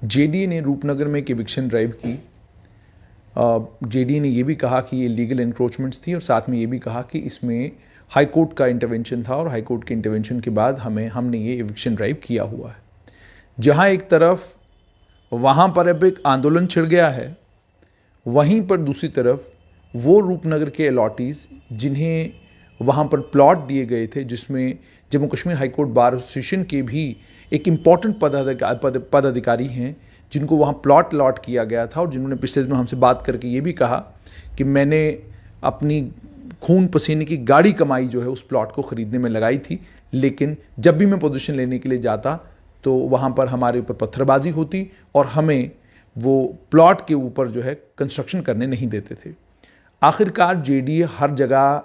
JDA ने रूपनगर में एक एविक्शन ड्राइव की। जेडीए ने ये भी कहा कि ये लीगल एनक्रोचमेंट्स थी और साथ में ये भी कहा कि इसमें हाई कोर्ट का इंटरवेंशन था और हाई कोर्ट के इंटरवेंशन के बाद हमने ये एविक्शन ड्राइव किया हुआ है। जहाँ एक तरफ वहाँ पर अब एक आंदोलन छिड़ गया है, वहीं पर दूसरी तरफ वो रूपनगर के अलॉटीज़ जिन्हें वहाँ पर प्लॉट दिए गए थे, जिसमें Jammu Kashmir high court bar association के भी एक इम्पॉर्टेंट पदाधिकारी हैं जिनको वहाँ प्लॉट अलॉट किया गया था और जिन्होंने पिछले दिनों हमसे बात करके ये भी कहा कि मैंने अपनी खून पसीने की गाड़ी कमाई जो है उस प्लॉट को ख़रीदने में लगाई थी, लेकिन जब भी मैं पोजीशन लेने के लिए जाता तो वहाँ पर हमारे ऊपर पत्थरबाजी होती और हमें वो प्लॉट के ऊपर जो है कंस्ट्रक्शन करने नहीं देते थे। आखिरकार जेडीए हर जगह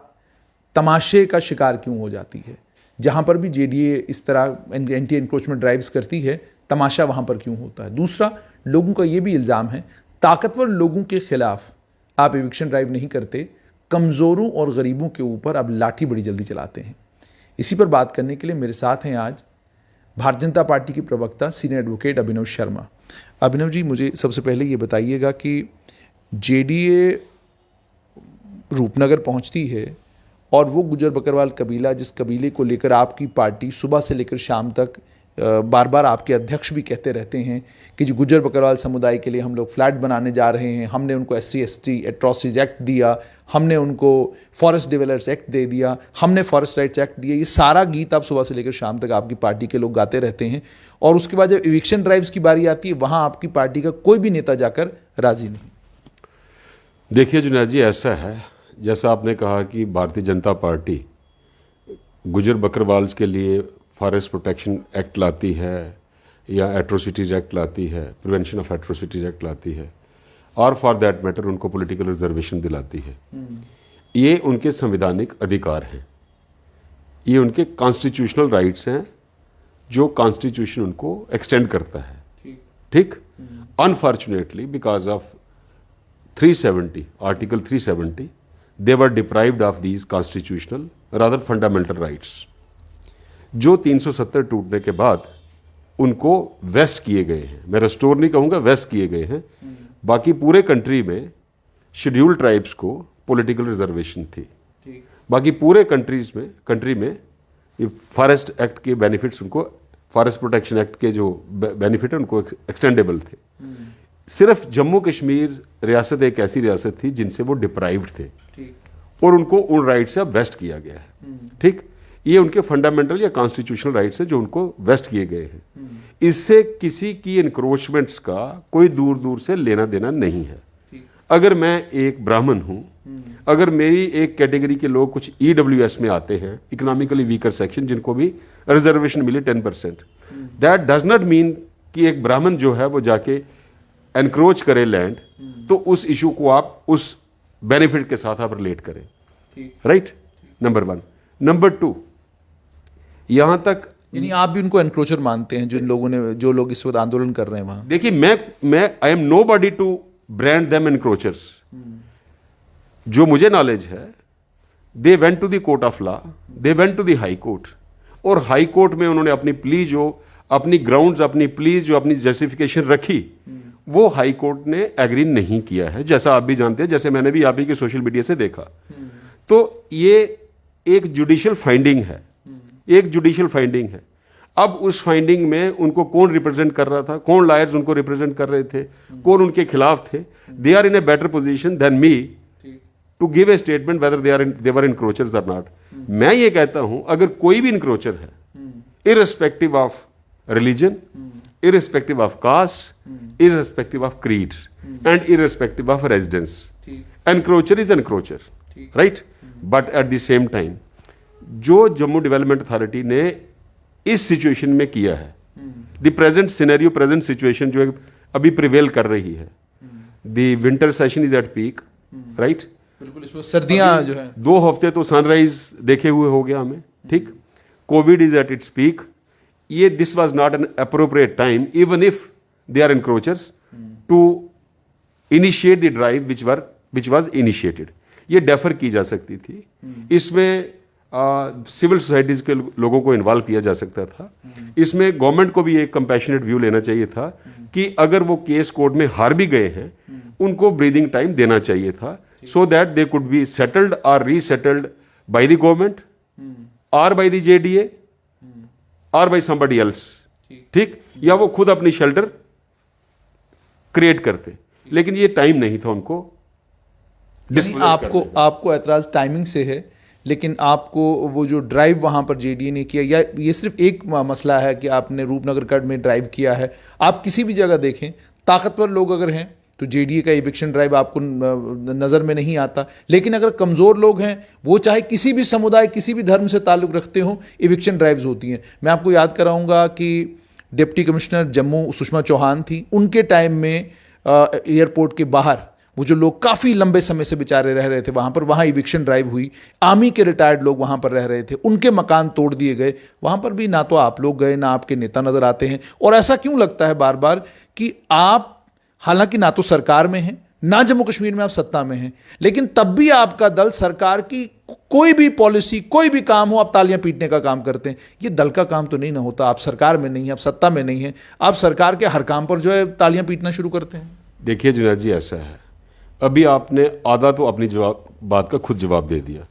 तमाशे का शिकार क्यों हो जाती है? जहाँ पर भी जेडीए इस तरह एंटी एनक्रोचमेंट ड्राइव्स करती है, तमाशा वहाँ पर क्यों होता है? दूसरा, लोगों का ये भी इल्ज़ाम है ताकतवर लोगों के खिलाफ आप एविक्शन ड्राइव नहीं करते, कमज़ोरों और गरीबों के ऊपर आप लाठी बड़ी जल्दी चलाते हैं। इसी पर बात करने के लिए मेरे साथ हैं आज भारतीय जनता पार्टी के प्रवक्ता सीनियर एडवोकेट अभिनव शर्मा। अभिनव जी, मुझे सबसे पहले ये बताइएगा कि जेडीए रूपनगर पहुंचती है और वो गुजर बकरवाल कबीला, जिस कबीले को लेकर आपकी पार्टी सुबह से लेकर शाम तक बार बार आपके अध्यक्ष भी कहते रहते हैं कि जो गुजर बकरवाल समुदाय के लिए हम लोग फ्लैट बनाने जा रहे हैं, हमने उनको SC/ST एट्रोसिटीज एक्ट दिया, हमने उनको फॉरेस्ट डेवलपर्स एक्ट दे दिया, हमने फॉरेस्ट राइट्स एक्ट दिया, ये सारा गीत आप सुबह से लेकर शाम तक आपकी पार्टी के लोग गाते रहते हैं। और उसके बाद जब इविक्शन ड्राइव्स की बारी आती है, वहाँ आपकी पार्टी का कोई भी नेता जाकर राजी नहीं। देखिए जुनैद जी, ऐसा है जैसा आपने कहा कि भारतीय जनता पार्टी गुजर बकरवाल्स के लिए फॉरेस्ट प्रोटेक्शन एक्ट लाती है या एट्रोसिटीज़ एक्ट लाती है, प्रिवेंशन ऑफ एट्रोसिटीज़ एक्ट लाती है, और फॉर दैट मैटर उनको पॉलिटिकल रिजर्वेशन दिलाती है। ये उनके संवैधानिक अधिकार हैं, ये उनके कॉन्स्टिट्यूशनल राइट्स हैं जो कॉन्स्टिट्यूशन उनको एक्सटेंड करता है। ठीक, unfortunately because of 370 article 370 they were deprived of these constitutional rather fundamental rights, जो 370 टूटने के बाद उनको वेस्ट किए गए हैं। मैं रेस्टोर नहीं कहूँगा, वेस्ट किए गए हैं। बाकी पूरे कंट्री में शेड्यूल्ड ट्राइब्स को पॉलिटिकल रिजर्वेशन थी। बाकी पूरे कंट्री में ये फॉरेस्ट एक्ट के बेनिफिट्स उनको, फॉरेस्ट प्रोटेक्शन एक्ट के जो बेनिफिट है उनको एक्सटेंडेबल थे। सिर्फ जम्मू कश्मीर रियासत एक ऐसी रियासत थी जिनसे वो डिप्राइव्ड थे और उनको उन राइट से अब वेस्ट किया गया है। ठीक, ये उनके फंडामेंटल या कॉन्स्टिट्यूशनल राइट्स है जो उनको वेस्ट किए गए हैं। इससे किसी की इनक्रोचमेंट्स का कोई दूर दूर से लेना देना नहीं है। अगर मैं एक ब्राह्मण हूं, अगर मेरी एक कैटेगरी के लोग कुछ EWS में आते हैं, इकोनॉमिकली वीकर सेक्शन, जिनको भी रिजर्वेशन मिले 10%, दैट डज नॉट मीन कि एक ब्राह्मण जो है वो जाके एनक्रोच करे लैंड, तो उस इशू को आप उस बेनिफिट के साथ आप रिलेट करें। Right, number 1। नंबर 2, यहां तक यानी आप भी उनको एनक्रोचर मानते हैं, जो लोग इस वक्त आंदोलन कर रहे हैं वहां? देखिए, मैं I am nobody to brand them encroachers. जो मुझे नॉलेज है, they went to the court of law, they went to the high court, और हाई कोर्ट में उन्होंने अपनी प्ली जो अपनी ग्राउंड्स, अपनी प्लीज जो अपनी जस्टिफिकेशन रखी, वो हाई कोर्ट ने एग्री नहीं किया है, जैसा आप भी जानते हैं, जैसे मैंने भी आप ही के सोशल मीडिया से देखा। तो ये एक जुडिशियल फाइंडिंग है, एक जुडिशियल फाइंडिंग है। अब उस फाइंडिंग में उनको कौन रिप्रेजेंट कर रहा था, कौन लॉयर्स उनको रिप्रेजेंट कर रहे थे, कौन उनके खिलाफ थे, they are in a better position than me to give a statement whether they were encroachers or not. मैं ये कहता हूं, अगर कोई भी इनक्रोचर है, irrespective of religion, irrespective of caste, irrespective of creed, and irrespective of residence, encroacher is encroacher, right? But at the same time, जो Jammu development authority ने इस सिचुएशन में किया है, the present scenario, present situation जो अभी प्रिवेल कर रही है, the winter session is at peak, right? बिल्कुल, इसमें सर्दियां जो है 2 हफ्ते तो सनराइज देखे हुए हो गया हमें। ठीक, COVID is at its peak. ये this was not an appropriate time, even if they are encroachers, to initiate the drive which was initiated. ये डेफर की जा सकती थी, इसमें सिविल सोसाइटीज़ के लोगों को इन्वॉल्व किया जा सकता था, इसमें गवर्नमेंट को भी एक कंपैशनेट व्यू लेना चाहिए था कि अगर वो केस कोर्ट में हार भी गए हैं, उनको ब्रीदिंग टाइम देना चाहिए था, so that they could be settled और रीसेटल्ड बाय द गवर्नमेंट और बाय द जेडीए और बाय समबडी एल्स, ठीक, या वो खुद अपनी शेल्टर क्रिएट करते। लेकिन ये टाइम नहीं था उनको। आपको ऐतराज टाइमिंग से है, लेकिन आपको वो जो ड्राइव वहाँ पर जेडीए ने किया, या ये सिर्फ एक मसला है कि आपने रूपनगर कट में ड्राइव किया है? आप किसी भी जगह देखें, ताकतवर लोग अगर हैं तो जेडीए का इविक्शन ड्राइव आपको नज़र में नहीं आता, लेकिन अगर कमज़ोर लोग हैं, वो चाहे किसी भी समुदाय, किसी भी धर्म से ताल्लुक़ रखते हों, इविक्शन ड्राइव्स होती हैं। मैं आपको याद कराऊंगा कि डिप्टी कमिश्नर जम्मू सुषमा चौहान थी, उनके टाइम में एयरपोर्ट के बाहर वो जो लोग काफ़ी लंबे समय से बेचारे रह रहे थे वहाँ इविक्शन ड्राइव हुई। आर्मी के रिटायर्ड लोग वहाँ पर रह रहे थे, उनके मकान तोड़ दिए गए। वहाँ पर भी ना तो आप लोग गए, ना आपके नेता नज़र आते हैं। और ऐसा क्यों लगता है बार बार कि आप हालांकि ना तो सरकार में हैं, ना जम्मू कश्मीर में आप सत्ता में हैं, लेकिन तब भी आपका दल सरकार की कोई भी पॉलिसी, कोई भी काम हो, आप तालियां पीटने का काम करते हैं? ये दल का काम तो नहीं ना होता। आप सरकार में नहीं हैं, आप सत्ता में नहीं हैं, आप सरकार के हर काम पर जो है तालियां पीटना शुरू करते हैं। देखिए जुनैद जी, ऐसा है, अभी आपने आधा तो अपनी बात का खुद जवाब दे दिया।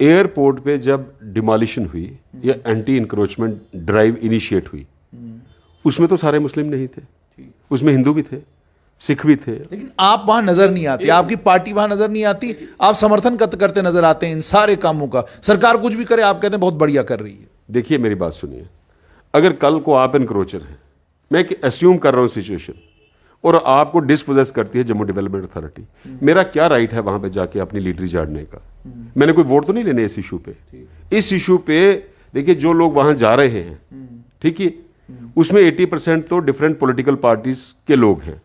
एयरपोर्ट पे जब डिमोलिशन हुई या एंटी इंक्रोचमेंट ड्राइव इनिशिएट हुई, उसमें तो सारे मुस्लिम नहीं थे, उसमें हिंदू भी थे, सिख भी थे। लेकिन आप वहां नजर नहीं आते, आपकी पार्टी वहां नजर नहीं आती। आप समर्थन करते नजर आते हैं इन सारे कामों का। सरकार कुछ भी करे, आप कहते हैं बहुत बढ़िया कर रही है। देखिए मेरी बात सुनिए, अगर कल को आप एनक्रोचर हैं, मैं एस्यूम कर रहा हूं सिचुएशन, और आपको डिस्पोजेस करती है जम्मू डेवलपमेंट अथॉरिटी, मेरा क्या राइट है वहां पे जाके अपनी लीडरी झाड़ने का? मैंने कोई वोट तो नहीं लेने इस इशू पे। इस इशू पे देखिए जो लोग वहां जा रहे हैं, ठीक है, उसमें 80% तो डिफरेंट पॉलिटिकल पार्टीज के लोग हैं।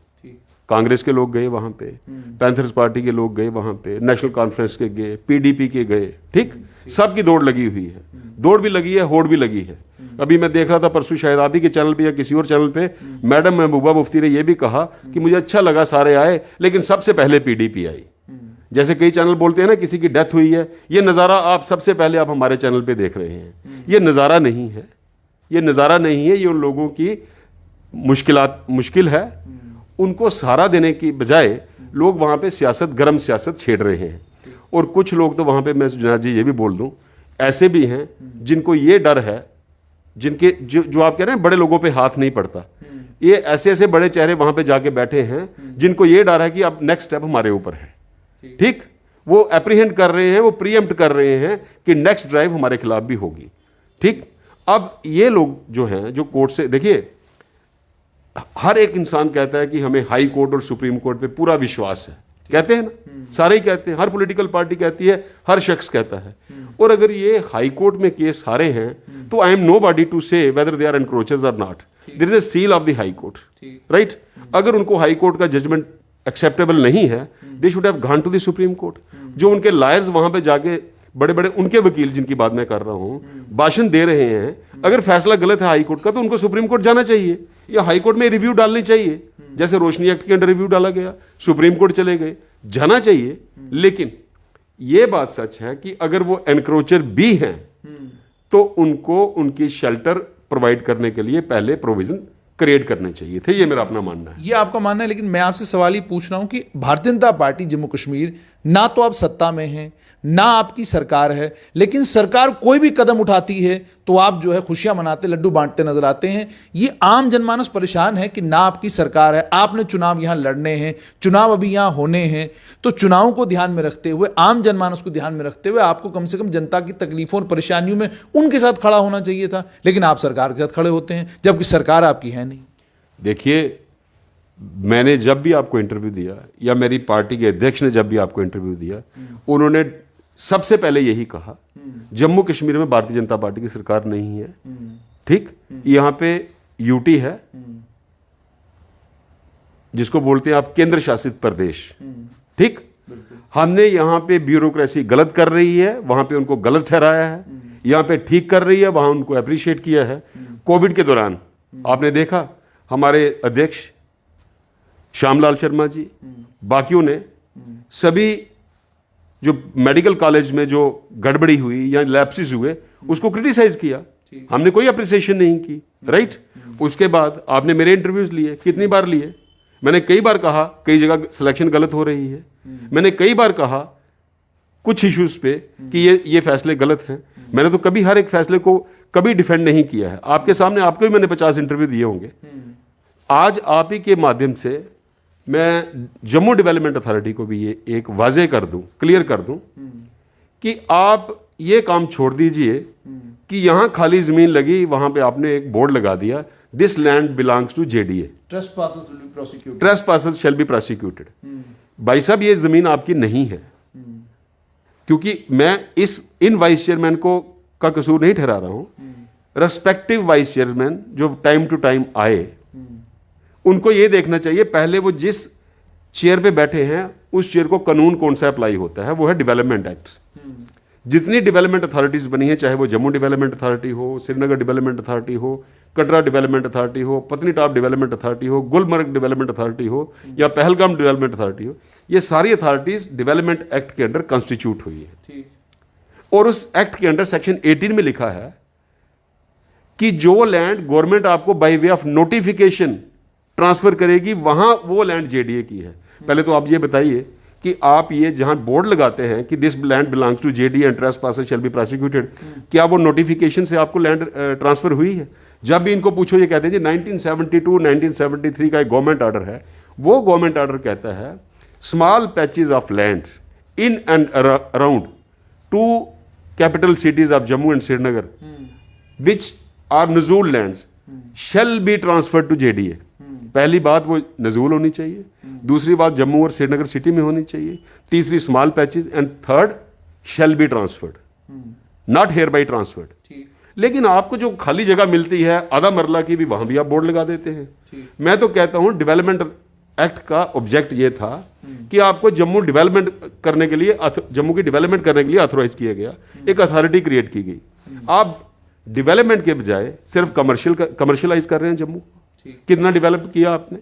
कांग्रेस के लोग गए वहां पे, पैंथर्स पार्टी के लोग गए वहां पे, नेशनल कॉन्फ्रेंस के गए, पीडीपी के गए, ठीक, सबकी दौड़ लगी हुई है। दौड़ भी लगी है, होड़ भी लगी है। अभी मैं देख रहा था परसों शायद आप ही के चैनल पे या किसी और चैनल पे, मैडम महबूबा मुफ्ती ने यह भी कहा कि मुझे अच्छा लगा सारे आए, लेकिन सबसे पहले पीडीपी आई। जैसे कई चैनल बोलते हैं ना, किसी की डेथ हुई है, ये नज़ारा आप सबसे पहले आप हमारे चैनल पे देख रहे हैं। ये नज़ारा नहीं है, ये नज़ारा नहीं है, ये उन लोगों की मुश्किल है। उनको सहारा देने की बजाय लोग वहां पे सियासत, गर्म सियासत छेड़ रहे हैं। और कुछ लोग तो वहां पे, मैं जुनैद जी ये भी बोल दूं, ऐसे भी हैं जिनको ये डर है, जिनके जो आप कह रहे हैं बड़े लोगों पे हाथ नहीं पड़ता, ये ऐसे ऐसे बड़े चेहरे वहां पे जाके बैठे हैं जिनको ये डर है कि अब नेक्स्ट स्टेप हमारे ऊपर है। ठीक, वो एप्रीहेंड कर रहे हैं, वो प्रीएम्प्ट कर रहे हैं कि नेक्स्ट ड्राइव हमारे खिलाफ भी होगी। ठीक, अब ये लोग जो हैं, जो कोर्ट से, देखिए हर एक इंसान कहता है कि हमें हाई कोर्ट और सुप्रीम कोर्ट पे पूरा विश्वास है, कहते हैं ना, सारे ही कहते हैं, हर पॉलिटिकल पार्टी कहती है, हर शख्स कहता है। और अगर ये हाई कोर्ट में केस हारे हैं तो I am nobody to say whether they are encroachers और not. There is a seal of the high court, right? अगर उनको हाई कोर्ट का जजमेंट एक्सेप्टेबल नहीं है, they should have gone to the supreme court. जो उनके lawyers वहां पे जाके, बड़े बड़े उनके वकील जिनकी बात मैं कर रहा हूं, भाषण दे रहे हैं, अगर फैसला गलत है हाई कोर्ट का तो उनको सुप्रीम कोर्ट जाना चाहिए या हाई कोर्ट में रिव्यू डालनी चाहिए। जैसे रोशनी एक्ट के अंडर रिव्यू डाला गया, सुप्रीम कोर्ट चले गए, जाना चाहिए। लेकिन यह बात सच है कि अगर वो एनक्रोचर भी हैं तो उनको उनकी शेल्टर प्रोवाइड करने के लिए पहले प्रोविजन क्रिएट करने चाहिए थे। ये मेरा अपना मानना है। ये आपका मानना है, लेकिन मैं आपसे सवाल ही पूछ रहा हूं कि भारतीय जनता पार्टी जम्मू कश्मीर, ना तो आप सत्ता में हैं, ना आपकी सरकार है, लेकिन सरकार कोई भी कदम उठाती है तो आप जो है खुशियां मनाते, लड्डू बांटते नजर आते हैं। ये आम जनमानस परेशान है कि ना आपकी सरकार है, आपने चुनाव यहां लड़ने हैं, चुनाव अभी यहां होने हैं, तो चुनाव को ध्यान में रखते हुए, आम जनमानस को ध्यान में रखते हुए आपको कम से कम जनता की तकलीफों और परेशानियों में उनके साथ खड़ा होना चाहिए था। लेकिन आप सरकार के साथ खड़े होते हैं जबकि सरकार आपकी है नहीं। देखिए, मैंने जब भी आपको इंटरव्यू दिया या मेरी पार्टी के अध्यक्ष ने जब भी आपको इंटरव्यू दिया, उन्होंने सबसे पहले यही कहा, जम्मू कश्मीर में भारतीय जनता पार्टी की सरकार नहीं है। ठीक, यहां पे यूटी है, जिसको बोलते हैं आप केंद्र शासित प्रदेश। ठीक, हमने यहां पे ब्यूरोक्रेसी गलत कर रही है, वहां पे उनको गलत ठहराया है, यहां पे ठीक कर रही है, वहां उनको अप्रिशिएट किया है। कोविड के दौरान आपने देखा हमारे अध्यक्ष श्यामलाल शर्मा जी, बाकियों ने सभी जो मेडिकल कॉलेज में जो गड़बड़ी हुई या लैप्सिस हुए, उसको क्रिटिसाइज किया, हमने कोई अप्रिसिएशन नहीं की, राइट? उसके बाद आपने मेरे इंटरव्यूज लिए, कितनी बार लिए? मैंने कई बार कहा कई जगह सिलेक्शन गलत हो रही है। मैंने कई बार कहा कुछ इश्यूज पे कि ये फैसले गलत हैं। मैंने तो कभी हर एक फैसले को कभी डिफेंड नहीं किया है। आपके सामने आपको भी मैंने 50 इंटरव्यू दिए होंगे। आज आप ही के माध्यम से मैं जम्मू डेवलपमेंट अथॉरिटी को भी ये एक वाजे कर दूं, क्लियर कर दूं कि आप ये काम छोड़ दीजिए कि यहां खाली जमीन लगी, वहां पे आपने एक बोर्ड लगा दिया, this land belongs to JDA, trespassers shall be prosecuted. भाई साहब, ये जमीन आपकी नहीं है। क्योंकि मैं इन वाइस चेयरमैन का कसूर नहीं ठहरा रहा हूं। रेस्पेक्टिव वाइस चेयरमैन जो टाइम टू टाइम आए, उनको ये देखना चाहिए पहले वो जिस चेयर पे बैठे हैं उस चेयर को कानून कौन सा अप्लाई होता है, वो है डेवलपमेंट एक्ट। जितनी डेवलपमेंट अथॉरिटीज बनी है, चाहे वो जम्मू डेवलपमेंट अथॉरिटी हो, श्रीनगर डेवलपमेंट अथॉरिटी हो, कटरा डेवलपमेंट अथॉरिटी हो, पत्नीटॉप डेवलपमेंट अथॉरिटी हो, गुलमर्ग डेवलपमेंट अथॉरिटी हो या पहलगाम डेवलपमेंट अथॉरिटी हो, ये सारी अथॉरिटीज डेवलपमेंट एक्ट के अंडर कॉन्स्टिट्यूट हुई है। और उस एक्ट के अंडर सेक्शन 18 में लिखा है कि जो लैंड गवर्नमेंट आपको by way of notification transfer करेगी, वहां वो लैंड जेडीए की है। पहले तो आप ये बताइए कि आप ये जहां बोर्ड लगाते हैं कि this land belongs to JDA and trespassers shall be prosecuted, क्या वो नोटिफिकेशन से आपको लैंड ट्रांसफर हुई है? जब भी इनको पूछो ये कहते हैं जी 1972 1973 का एक गवर्नमेंट ऑर्डर है। वो गवर्नमेंट ऑर्डर कहता है small patches of land in and around 2 capital cities of Jammu and Srinagar which are nazul lands shall be transferred to JDA. पहली बात वो नजूल होनी चाहिए, दूसरी बात जम्मू और श्रीनगर सिटी में होनी चाहिए, तीसरी small patches, and third shell be transferred, not here by transferred. लेकिन आपको जो खाली जगह मिलती है आधा मरला की, भी वहां भी आप बोर्ड लगा देते हैं। मैं तो कहता हूं डेवलपमेंट एक्ट का ऑब्जेक्ट ये था कि आपको जम्मू डेवलपमेंट करने के लिए, जम्मू की डेवलपमेंट करने के लिए ऑथोराइज किया गया, एक अथॉरिटी क्रिएट की गई। आप डेवलपमेंट के बजाय सिर्फ कमर्शियलाइज कर रहे हैं जम्मू। कितना डेवलप किया आपने?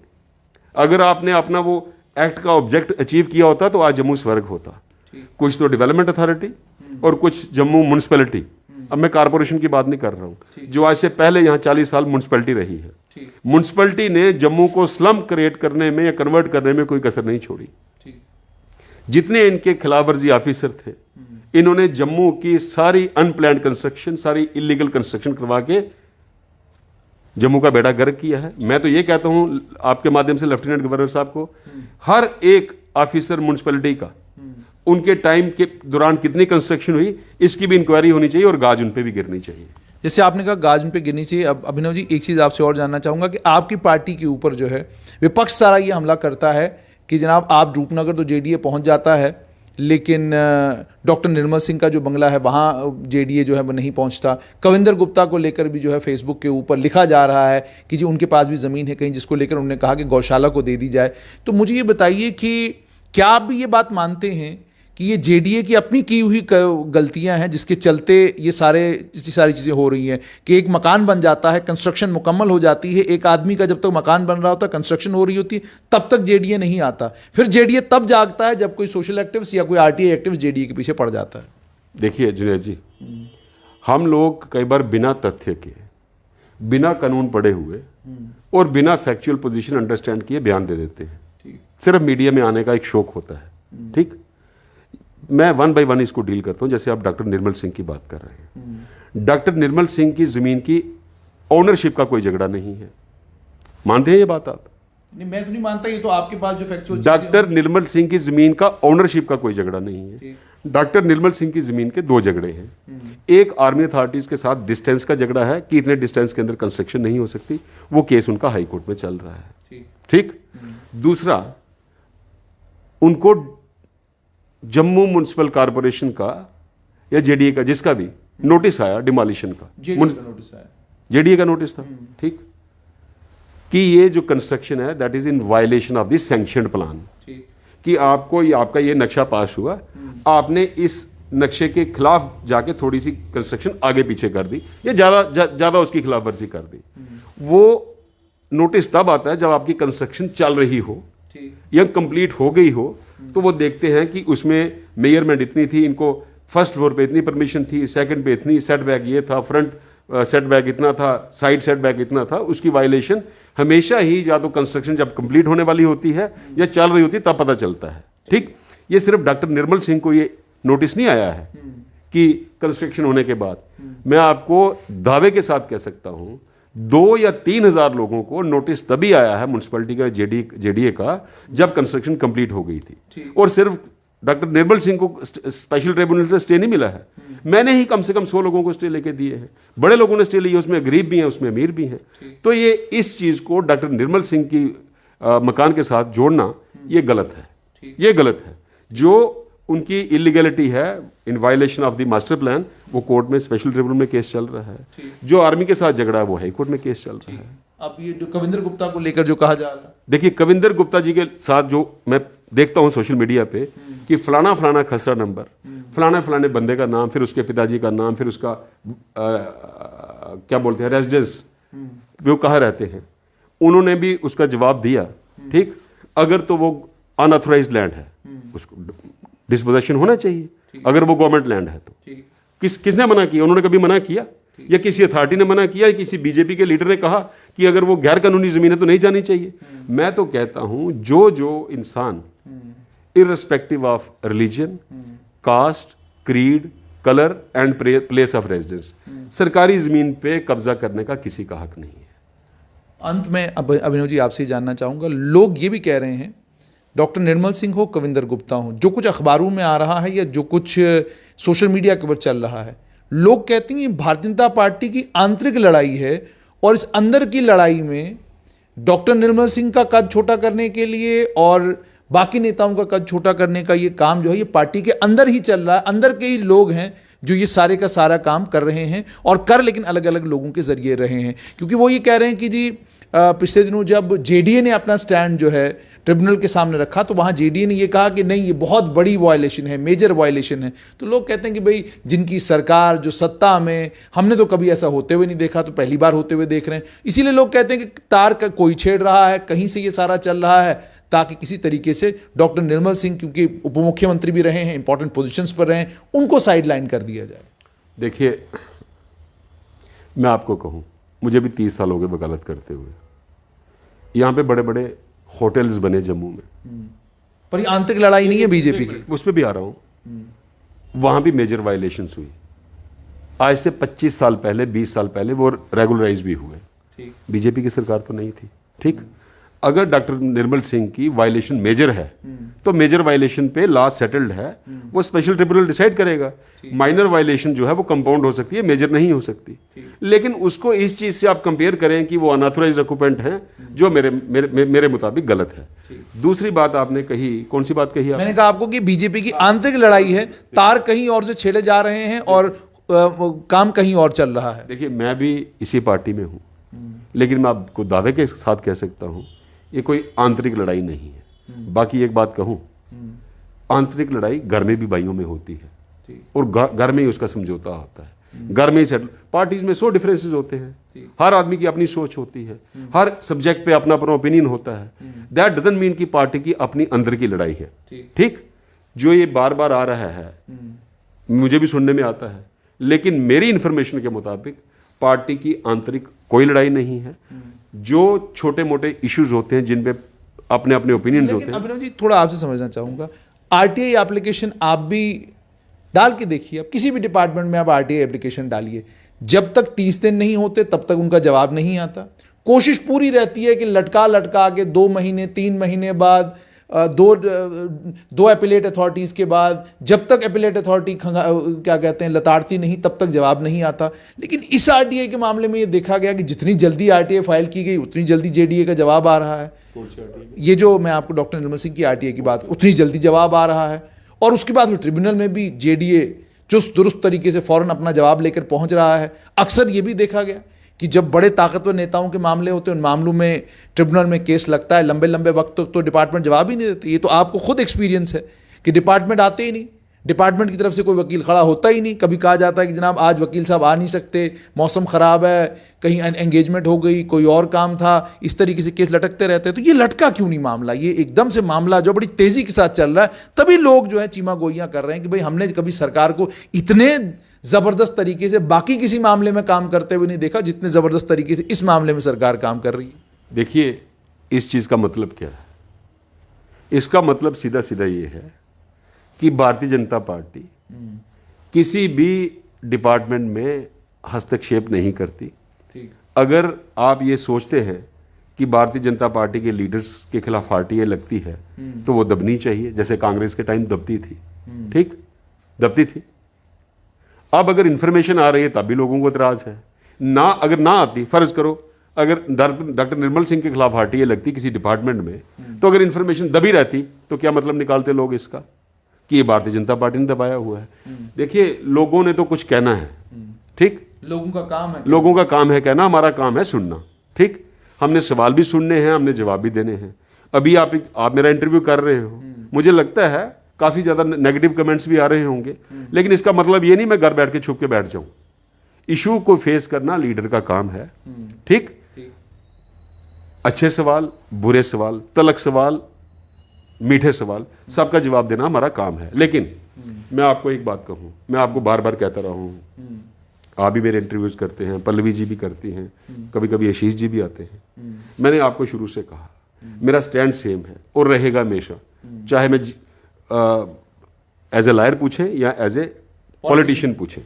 अगर आपने अपना वो एक्ट का ऑब्जेक्ट अचीव किया होता तो आज जम्मू स्वर्ग होता। कुछ तो डेवलपमेंट अथॉरिटी और कुछ जम्मू म्युनिसिपैलिटी, अब मैं कारपोरेशन की बात नहीं कर रहा हूं, जो आज से पहले यहाँ 40 साल म्युनिसिपैलिटी रही है। म्युनिसिपैलिटी ने जम्मू को स्लम क्रिएट करने में या कन्वर्ट करने में कोई कसर नहीं छोड़ी। जितने इनके खिलाफ वर्जी ऑफिसर थे, इन्होंने जम्मू की सारी अनप्लान्ड कंस्ट्रक्शन, सारी इलीगल कंस्ट्रक्शन करवा के जम्मू का बेड़ा गर्क किया है। मैं तो ये कहता हूं आपके माध्यम से लेफ्टिनेंट गवर्नर साहब को, हर एक ऑफिसर म्युनिसिपैलिटी का उनके टाइम के दौरान कितनी कंस्ट्रक्शन हुई, इसकी भी इंक्वायरी होनी चाहिए और गाज उन पे भी गिरनी चाहिए। जैसे आपने कहा गाज उन पे गिरनी चाहिए। अब अभिनव जी, एक चीज़ आपसे और जानना चाहूँगा कि आपकी पार्टी के ऊपर जो है विपक्ष सारा ये हमला करता है कि जनाब आप रूपनगर तो जेडीए पहुँच जाता है, लेकिन डॉक्टर निर्मल सिंह का जो बंगला है वहाँ जेडीए जो है वो नहीं पहुँचता। कविंदर गुप्ता को लेकर भी जो है फेसबुक के ऊपर लिखा जा रहा है कि जी उनके पास भी ज़मीन है कहीं, जिसको लेकर उन्होंने कहा कि गौशाला को दे दी जाए। तो मुझे ये बताइए कि क्या आप भी ये बात मानते हैं कि ये जेडीए की अपनी की हुई गलतियां हैं जिसके चलते ये सारी चीज़ें हो रही हैं कि एक मकान बन जाता है, कंस्ट्रक्शन मुकम्मल हो जाती है, एक आदमी का जब तक मकान बन रहा होता है, कंस्ट्रक्शन हो रही होती है, तब तक जेडीए नहीं आता, फिर जेडीए तब जागता है जब कोई सोशल एक्टिविस्ट या कोई आरटीआई एक्टिविस्ट जेडीए के पीछे पड़ जाता है। देखिए जुनैद जी, हम लोग कई बार बिना तथ्य के, बिना कानून पढ़े हुए और बिना फैक्चुअल पोजीशन अंडरस्टैंड किए बयान दे देते हैं। सिर्फ मीडिया में आने का एक शौक होता है। ठीक, मैं 1 बाय 1 इसको डील करता हूं। जैसे आप डॉक्टर निर्मल सिंह की बात कर रहे हैं, डॉक्टर निर्मल सिंह की जमीन की ओनरशिप का कोई झगड़ा नहीं है। मानते हैं ये बात आप? नहीं, मैं तो नहीं मानता। ये तो आपके पास जो फैक्चुअल, डॉक्टर निर्मल सिंह की जमीन का ओनरशिप का कोई झगड़ा नहीं है। डॉक्टर निर्मल सिंह की जमीन के 2 झगड़े हैं। एक आर्मी अथॉरिटीज के साथ डिस्टेंस का झगड़ा है कि इतने डिस्टेंस के अंदर कंस्ट्रक्शन नहीं हो सकती, वो केस उनका हाई कोर्ट में चल रहा है। ठीक। दूसरा, उनको जम्मू म्युनिसिपल कॉर्पोरेशन का या जेडीए का, जिसका भी नोटिस आया डिमोलिशन का, जेडीए का नोटिस था। ठीक, कि ये जो कंस्ट्रक्शन है that is in violation of this sanctioned plan, कि आपका ये नक्शा पास हुआ, आपने इस नक्शे के खिलाफ जाके थोड़ी सी कंस्ट्रक्शन आगे पीछे कर दी या ज्यादा उसकी खिलाफ वर्जी कर दी। वो नोटिस तब आता है जब आपकी कंस्ट्रक्शन चल रही हो या कंप्लीट हो गई हो, तो वो देखते हैं कि उसमें मेजरमेंट इतनी थी, इनको फर्स्ट फ्लोर पे इतनी परमिशन थी, सेकंड पे इतनी, सेटबैक ये था, फ्रंट सेटबैक इतना था, साइड सेटबैक इतना था, उसकी वायलेशन हमेशा ही या तो कंस्ट्रक्शन जब कंप्लीट होने वाली होती है या चल रही होती है तब पता चलता है। ठीक, ये सिर्फ डॉक्टर निर्मल सिंह को ये नोटिस नहीं आया है कि कंस्ट्रक्शन होने के बाद, मैं आपको दावे के साथ कह सकता हूं 2 या 3 हज़ार लोगों को नोटिस तभी आया है म्यूनसिपैलिटी का, जेडीए का, जब कंस्ट्रक्शन कंप्लीट हो गई थी। और सिर्फ डॉक्टर निर्मल सिंह को स्पेशल ट्रिब्यूनल से स्टे नहीं मिला है, मैंने ही कम से कम 100 लोगों को स्टे लेके दिए हैं, बड़े लोगों ने स्टे लिए, उसमें गरीब भी हैं, उसमें अमीर भी हैं। तो ये इस चीज़ को डॉक्टर निर्मल सिंह की मकान के साथ जोड़ना ये गलत है, ये गलत है। जो उनकी इलीगैलिटी है in violation of the master plan, वो कोर्ट में स्पेशल ट्रिब्यूनल में केस चल रहा है। जो आर्मी के साथ झगड़ा है वो हाई कोर्ट में केस चल रहा है। अब ये जो कविंदर गुप्ता को लेकर जो कहा जा रहा है, देखिए कविंदर गुप्ता जी के साथ जो मैं देखता हूं सोशल मीडिया पे कि फलाना फलाना खसरा नंबर, फलाना फलाने बंदे का नाम, फिर उसके पिताजी का नाम, फिर उसका क्या बोलते हैं रेजिडेंस, वो कहाँ रहते हैं, उन्होंने भी उसका जवाब दिया। ठीक, अगर तो वो अनऑथराइज्ड लैंड है उसको डिस्पोजेशन होना चाहिए, अगर वो गवर्नमेंट लैंड है तो। किसने मना किया? उन्होंने कभी मना किया? या किसी अथॉरिटी ने मना किया? या किसी बीजेपी के लीडर ने कहा कि अगर वो गैर कानूनी जमीन है तो नहीं जानी चाहिए? मैं तो कहता हूं जो इंसान irrespective of religion, caste, creed, colour and place of residence, सरकारी जमीन पे कब्जा करने का किसी का हक नहीं है। अंत में अब अभिनव जी आपसे जानना चाहूंगा, लोग ये भी कह रहे हैं, डॉक्टर निर्मल सिंह हो, कविंदर गुप्ता हो, जो कुछ अखबारों में आ रहा है या जो कुछ सोशल मीडिया के ऊपर चल रहा है, लोग कहते हैं ये भारतीय जनता पार्टी की आंतरिक लड़ाई है और इस अंदर की लड़ाई में डॉक्टर निर्मल सिंह का कद छोटा करने के लिए और बाकी नेताओं का कद छोटा करने का ये काम जो है ये पार्टी के अंदर ही चल रहा है। अंदर के ही लोग हैं जो ये सारे का सारा काम कर रहे हैं और कर लेकिन अलग अलग लोगों के जरिए रहे हैं। क्योंकि वो ये कह रहे हैं कि जी पिछले दिनों जब जेडीए ने अपना स्टैंड जो है ट्रिब्यूनल के सामने रखा तो वहाँ जेडीए ने ये कहा कि नहीं ये बहुत बड़ी वायलेशन है, मेजर वायलेशन है। तो लोग कहते हैं कि भाई जिनकी सरकार जो सत्ता में, हमने तो कभी ऐसा होते हुए नहीं देखा, तो पहली बार होते हुए देख रहे हैं। इसीलिए लोग कहते हैं कि तार का कोई छेड़ रहा है, कहीं से ये सारा चल रहा है ताकि किसी तरीके से डॉक्टर निर्मल सिंह, क्योंकि उप मुख्यमंत्री भी रहे हैं, इंपॉर्टेंट पोजिशंस पर रहे हैं, उनको साइडलाइन कर दिया जाए। देखिए मैं आपको कहूँ, मुझे भी 30 साल हो गए वकालत करते हुए। यहाँ पे बड़े बड़े होटल्स बने जम्मू में, पर ये आंतरिक लड़ाई नहीं है बीजेपी की, उस पर भी आ रहा हूँ। वहाँ भी मेजर वायलेशंस हुई। आज से 25 साल पहले, 20 साल पहले वो रेगुलराइज भी हुए। बीजेपी की सरकार तो नहीं थी। ठीक, अगर डॉक्टर निर्मल सिंह की वायलेशन मेजर है तो मेजर वायलेशन पे लॉ सेटल्ड है, वो स्पेशल ट्रिब्यूनल डिसाइड करेगा। माइनर वायलेशन जो है वो कंपाउंड हो सकती है, मेजर नहीं हो सकती। लेकिन उसको इस चीज से आप कंपेयर करें कि वो अनऑथराइज्ड ऑक्यूपेंट हैं, जो मेरे मुताबिक गलत है। दूसरी बात आपने कही, कौन सी बात कही? मैंने कहा आपको कि बीजेपी की आंतरिक लड़ाई है, तार कहीं और से छेड़े जा रहे हैं और काम कहीं और चल रहा है। देखिए मैं भी इसी पार्टी में हूं, लेकिन मैं आपको दावे के साथ कह सकता हूं ये कोई आंतरिक लड़ाई नहीं है। बाकी एक बात कहूं, आंतरिक लड़ाई घर में भी भाइयों में होती है और घर में ही उसका समझौता होता है, घर में ही सेटल। पार्टीज में 100 डिफरेंसेस होते हैं, हर आदमी की अपनी सोच होती है, हर सब्जेक्ट पे अपना अपना ओपिनियन होता है। दैट डजंट मीन कि पार्टी की अपनी अंदर की लड़ाई है। ठीक, जो ये बार बार आ रहा है मुझे भी सुनने में आता है, लेकिन मेरी इंफॉर्मेशन के मुताबिक पार्टी की आंतरिक कोई लड़ाई नहीं है। जो छोटे मोटे इश्यूज होते हैं जिन पे अपने अपने ओपिनियंस होते हैं। अभिनव जी थोड़ा आपसे समझना चाहूंगा, आरटीआई एप्लीकेशन आप भी डाल के देखिए, आप किसी भी डिपार्टमेंट में आप आरटीआई एप्लीकेशन डालिए, जब तक 30 दिन नहीं होते तब तक उनका जवाब नहीं आता। कोशिश पूरी रहती है कि लटका लटका के 2 महीने 3 महीने बाद दो एपिलेट अथॉरिटीज़ के बाद, जब तक एपिलेट अथॉरिटी क्या कहते हैं लताड़ती नहीं तब तक जवाब नहीं आता। लेकिन इस आरटीआई के मामले में ये देखा गया कि जितनी जल्दी आरटीआई फाइल की गई उतनी जल्दी जेडीए का जवाब आ रहा है। ये जो मैं आपको डॉक्टर निर्मल सिंह की आरटीआई की बात, उतनी जल्दी जवाब आ रहा है। और उसके बाद फिर ट्रिब्यूनल में भी जेडीए चुस्त दुरुस्त तरीके से फौरन अपना जवाब लेकर पहुंच रहा है। अक्सर ये भी देखा गया कि जब बड़े ताकतवर नेताओं के मामले होते हैं उन मामलों में ट्रिब्यूनल में केस लगता है, लंबे लंबे वक्त तो डिपार्टमेंट जवाब ही नहीं देते। ये तो आपको खुद एक्सपीरियंस है कि डिपार्टमेंट आते ही नहीं, डिपार्टमेंट की तरफ से कोई वकील खड़ा होता ही नहीं। कभी कहा जाता है कि जनाब आज वकील साहब आ नहीं सकते, मौसम ख़राब है, कहीं एंगेजमेंट हो गई, कोई और काम था, इस तरीके से केस लटकते रहते हैं। तो ये लटका क्यों नहीं मामला? ये एकदम से मामला जो बड़ी तेज़ी के साथ चल रहा है, तभी लोग जो है चीमा गोइयाँ कर रहे हैं कि भाई हमने कभी सरकार को इतने जबरदस्त तरीके से बाकी किसी मामले में काम करते हुए नहीं देखा जितने जबरदस्त तरीके से इस मामले में सरकार काम कर रही है। देखिए, इस चीज़ का मतलब क्या है? इसका मतलब सीधा सीधा ये है कि भारतीय जनता पार्टी किसी भी डिपार्टमेंट में हस्तक्षेप नहीं करती। ठीक। अगर आप ये सोचते हैं कि भारतीय जनता पार्टी के लीडर्स के खिलाफ आरटीआई लगती है तो वो दबनी चाहिए, जैसे कांग्रेस के टाइम दबती थी। ठीक, दबती थी। अब अगर इंफॉर्मेशन आ रही है तब भी लोगों को इतराज है ना। अगर ना आती, फर्ज करो अगर डॉक्टर निर्मल सिंह के खिलाफ आरटीआई लगती किसी डिपार्टमेंट में, तो अगर इंफॉर्मेशन दबी रहती तो क्या मतलब निकालते लोग इसका कि ये भारतीय जनता पार्टी ने दबाया हुआ है। देखिए, लोगों ने तो कुछ कहना है। ठीक, लोगों का काम है, लोगों का काम है कहना, हमारा काम है सुनना। ठीक, हमने सवाल भी सुनने हैं, हमने जवाब भी देने हैं। अभी आप मेरा इंटरव्यू कर रहे हो, मुझे लगता है काफी ज्यादा नेगेटिव कमेंट्स भी आ रहे होंगे, लेकिन इसका मतलब ये नहीं मैं घर बैठ के छुप के बैठ जाऊं। इशू को फेस करना लीडर का काम है। ठीक, अच्छे सवाल, बुरे सवाल, तलख सवाल, मीठे सवाल, सबका जवाब देना हमारा काम है। लेकिन मैं आपको एक बात कहूं, मैं आपको बार बार कहता रहा हूं, आप भी मेरे इंटरव्यूज करते हैं, पल्लवी जी भी करती हैं, कभी कभी आशीष जी भी आते हैं। मैंने आपको शुरू से कहा मेरा स्टैंड सेम है और रहेगा हमेशा, चाहे मैं एज ए लायर पूछें या एज ए पॉलिटिशियन पूछें।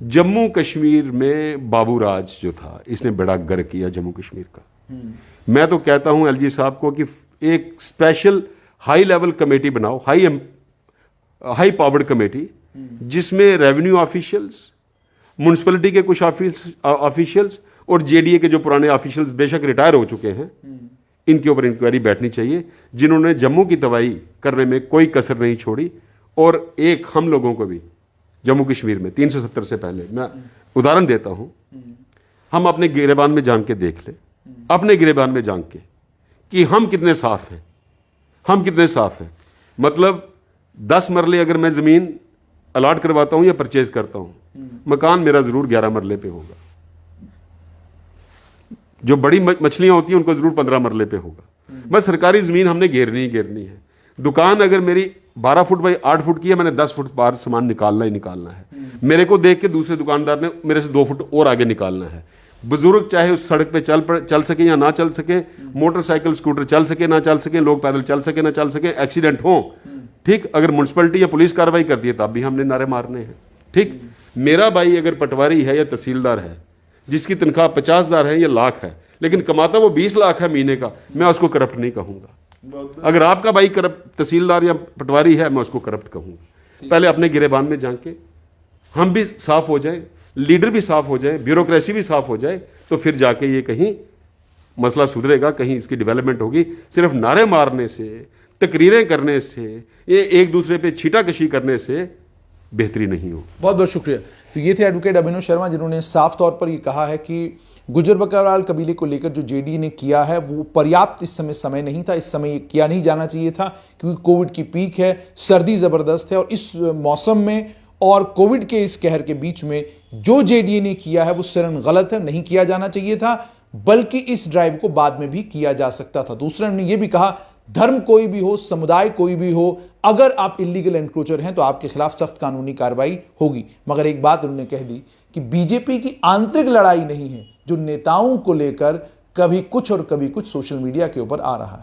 जम्मू कश्मीर में बाबू राज जो था, इसने बड़ा गर्व किया जम्मू कश्मीर का। मैं तो कहता हूं एलजी साहब को कि एक स्पेशल हाई लेवल कमेटी बनाओ, हाई पावर्ड कमेटी, जिसमें रेवेन्यू ऑफिशियल्स, म्यूनसिपैलिटी के कुछ ऑफिशियल्स और जेडीए के जो पुराने ऑफिशियल्स बेशक रिटायर हो चुके हैं, इनके ऊपर इंक्वायरी बैठनी चाहिए, जिन्होंने जम्मू की तबाही करने में कोई कसर नहीं छोड़ी। और एक हम लोगों को भी जम्मू कश्मीर में 370 से पहले, मैं उदाहरण देता हूं, हम अपने गिरेबान में जान के देख ले, अपने गिरेबान में जान के कि हम कितने साफ हैं, हम कितने साफ हैं। मतलब 10 मरले अगर मैं जमीन अलॉट करवाता हूं या परचेज करता हूं, मकान मेरा जरूर 11 मरले पे होगा। जो बड़ी मछलियां होती हैं उनको जरूर 15 मरले पे होगा। बस सरकारी जमीन हमने घेरनी ही घेरनी है। दुकान अगर मेरी 12 फुट बाई 8 फुट की है, मैंने 10 फुट बाहर सामान निकालना ही निकालना है। मेरे को देख के दूसरे दुकानदार ने मेरे से 2 फुट और आगे निकालना है। बुजुर्ग चाहे उस सड़क पे चल सके या ना चल सके, मोटरसाइकिल स्कूटर चल सके ना चल सके, लोग पैदल चल सके ना चल सके, एक्सीडेंट हो, ठीक, अगर म्यूनसिपैलिटी या पुलिस कार्रवाई करती है तब भी हमने नारे मारने हैं। ठीक, मेरा भाई अगर पटवारी है या तहसीलदार है, जिसकी तनख्वाह 50,000 है या लाख है, लेकिन कमाता वो 20 लाख है महीने का, मैं उसको करप्ट नहीं कहूंगा। अगर आपका भाई तहसीलदार या पटवारी है, मैं उसको करप्ट कहूंगा। पहले अपने गिरेबान में जाके हम भी साफ हो जाए, लीडर भी साफ हो जाए, ब्यूरोक्रेसी भी साफ हो जाए, तो फिर जाके ये कहीं मसला सुधरेगा, कहीं इसकी डेवलपमेंट होगी। सिर्फ नारे मारने से, तकरीरें करने से, ये एक दूसरे पे छीटाकशी करने से बेहतरी नहीं हो। बहुत बहुत शुक्रिया। तो ये थे एडवोकेट अभिनव शर्मा, जिन्होंने साफ तौर पर ये कहा है कि गुज्जर बकरवाल कबीले को लेकर जो जेडीए ने किया है वो पर्याप्त इस समय नहीं था। इस समय ये किया नहीं जाना चाहिए था, क्योंकि कोविड की पीक है, सर्दी जबरदस्त है, और इस मौसम में और कोविड के इस कहर के बीच में जो जेडीए ने किया है वो सरन गलत है, नहीं किया जाना चाहिए था, बल्कि इस ड्राइव को बाद में भी किया जा सकता था। दूसरा, उन्होंने ये भी कहा धर्म कोई भी हो, समुदाय कोई भी हो, अगर आप इलीगल एनक्रोचर हैं तो आपके खिलाफ सख्त कानूनी कार्रवाई होगी। मगर एक बात उन्होंने कह दी कि बीजेपी की आंतरिक लड़ाई नहीं है जो नेताओं को लेकर कभी कुछ और कभी कुछ सोशल मीडिया के ऊपर आ रहा है।